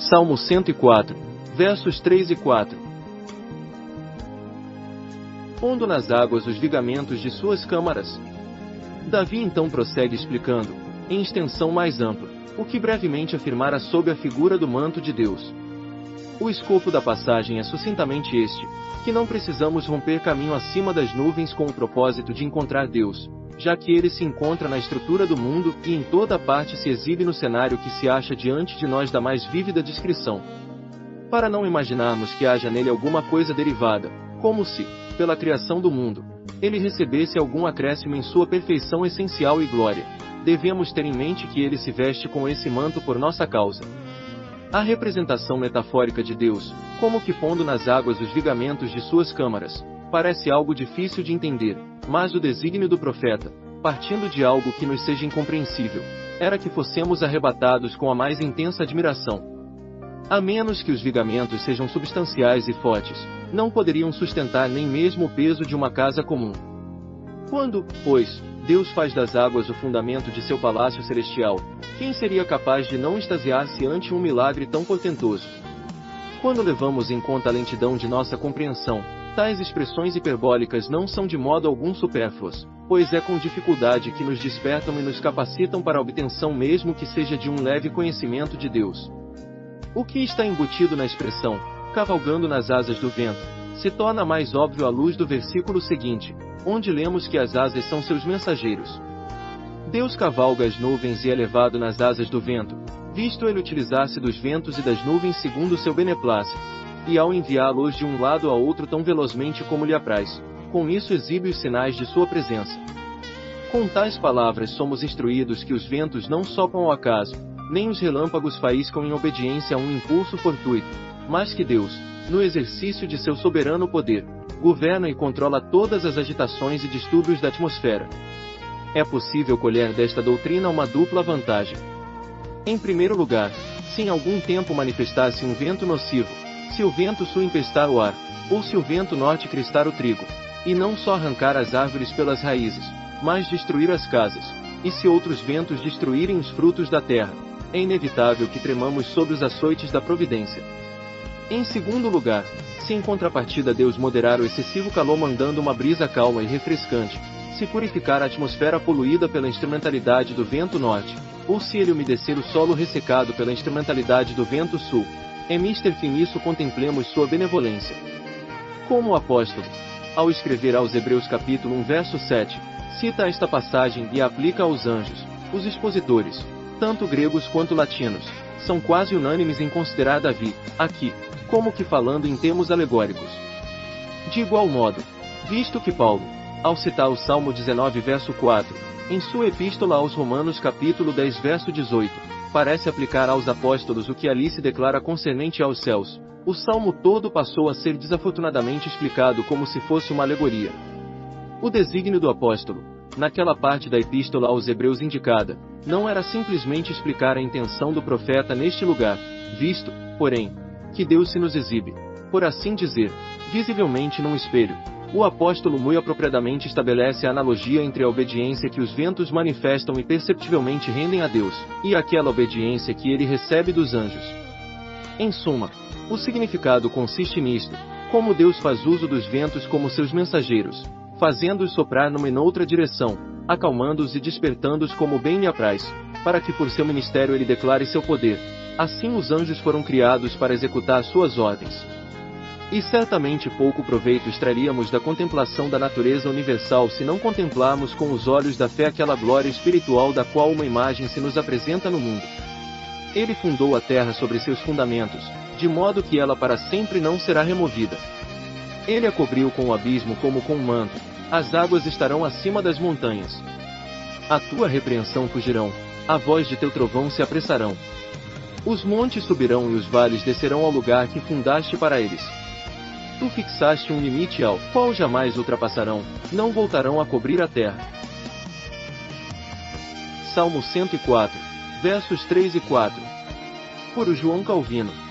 Salmo 104, versos 3 e 4. Pondo nas águas os vigamentos de suas câmaras. Davi então prossegue explicando, em extensão mais ampla, o que brevemente afirmara sob a figura do manto de Deus. O escopo da passagem é sucintamente este, que não precisamos romper caminho acima das nuvens com o propósito de encontrar Deus, já que ele se encontra na estrutura do mundo e em toda parte se exibe no cenário que se acha diante de nós da mais vívida descrição. Para não imaginarmos que haja nele alguma coisa derivada, como se, pela criação do mundo, ele recebesse algum acréscimo em sua perfeição essencial e glória, devemos ter em mente que ele se veste com esse manto por nossa causa. A representação metafórica de Deus, como que pondo nas águas os vigamentos de suas câmaras, parece algo difícil de entender, mas o desígnio do profeta, partindo de algo que nos seja incompreensível, era que fossemos arrebatados com a mais intensa admiração. A menos que os vigamentos sejam substanciais e fortes, não poderiam sustentar nem mesmo o peso de uma casa comum. Quando, pois, Deus faz das águas o fundamento de seu palácio celestial, quem seria capaz de não extasiar-se ante um milagre tão portentoso? Quando levamos em conta a lentidão de nossa compreensão, tais expressões hiperbólicas não são de modo algum supérfluas, pois é com dificuldade que nos despertam e nos capacitam para a obtenção mesmo que seja de um leve conhecimento de Deus. O que está embutido na expressão, cavalgando nas asas do vento, se torna mais óbvio à luz do versículo seguinte, onde lemos que as asas são seus mensageiros. Deus cavalga as nuvens e é levado nas asas do vento, visto ele utilizar-se dos ventos e das nuvens segundo seu beneplácito, e ao enviá-los de um lado a outro tão velozmente como lhe apraz, com isso exibe os sinais de sua presença. Com tais palavras somos instruídos que os ventos não sopram ao acaso, nem os relâmpagos faiscam em obediência a um impulso fortuito, mas que Deus, no exercício de seu soberano poder, governa e controla todas as agitações e distúrbios da atmosfera. É possível colher desta doutrina uma dupla vantagem. Em primeiro lugar, se em algum tempo manifestasse um vento nocivo, se o vento sul empestar o ar, ou se o vento norte crestar o trigo, e não só arrancar as árvores pelas raízes, mas destruir as casas, e se outros ventos destruírem os frutos da terra, é inevitável que tremamos sob os açoites da providência. Em segundo lugar, se em contrapartida Deus moderar o excessivo calor mandando uma brisa calma e refrescante, se purificar a atmosfera poluída pela instrumentalidade do vento norte, ou se ele umedecer o solo ressecado pela instrumentalidade do vento sul, é mister que nisso contemplemos sua benevolência. Como o apóstolo, ao escrever aos Hebreus capítulo 1 verso 7, cita esta passagem e a aplica aos anjos, os expositores, tanto gregos quanto latinos, são quase unânimes em considerar Davi, aqui, como que falando em termos alegóricos. De igual modo, visto que Paulo, ao citar o Salmo 19 verso 4, em sua epístola aos Romanos capítulo 10 verso 18, parece aplicar aos apóstolos o que ali se declara concernente aos céus, o Salmo todo passou a ser desafortunadamente explicado como se fosse uma alegoria. O desígnio do apóstolo, naquela parte da epístola aos Hebreus indicada, não era simplesmente explicar a intenção do profeta neste lugar, visto, porém, que Deus se nos exibe, por assim dizer, visivelmente num espelho. O apóstolo muito apropriadamente estabelece a analogia entre a obediência que os ventos manifestam e perceptivelmente rendem a Deus, e aquela obediência que ele recebe dos anjos. Em suma, o significado consiste nisto, como Deus faz uso dos ventos como seus mensageiros, fazendo-os soprar numa e noutra direção, acalmando-os e despertando-os como bem lhe apraz, para que por seu ministério ele declare seu poder. Assim os anjos foram criados para executar suas ordens. E certamente pouco proveito extraríamos da contemplação da natureza universal se não contemplarmos com os olhos da fé aquela glória espiritual da qual uma imagem se nos apresenta no mundo. Ele fundou a terra sobre seus fundamentos, de modo que ela para sempre não será removida. Ele a cobriu com o abismo como com um manto, as águas estarão acima das montanhas. A tua repreensão fugirão, a voz de teu trovão se apressarão. Os montes subirão e os vales descerão ao lugar que fundaste para eles. Tu fixaste um limite ao qual jamais ultrapassarão, não voltarão a cobrir a terra. Salmo 104, versos 3 e 4. Por João Calvino.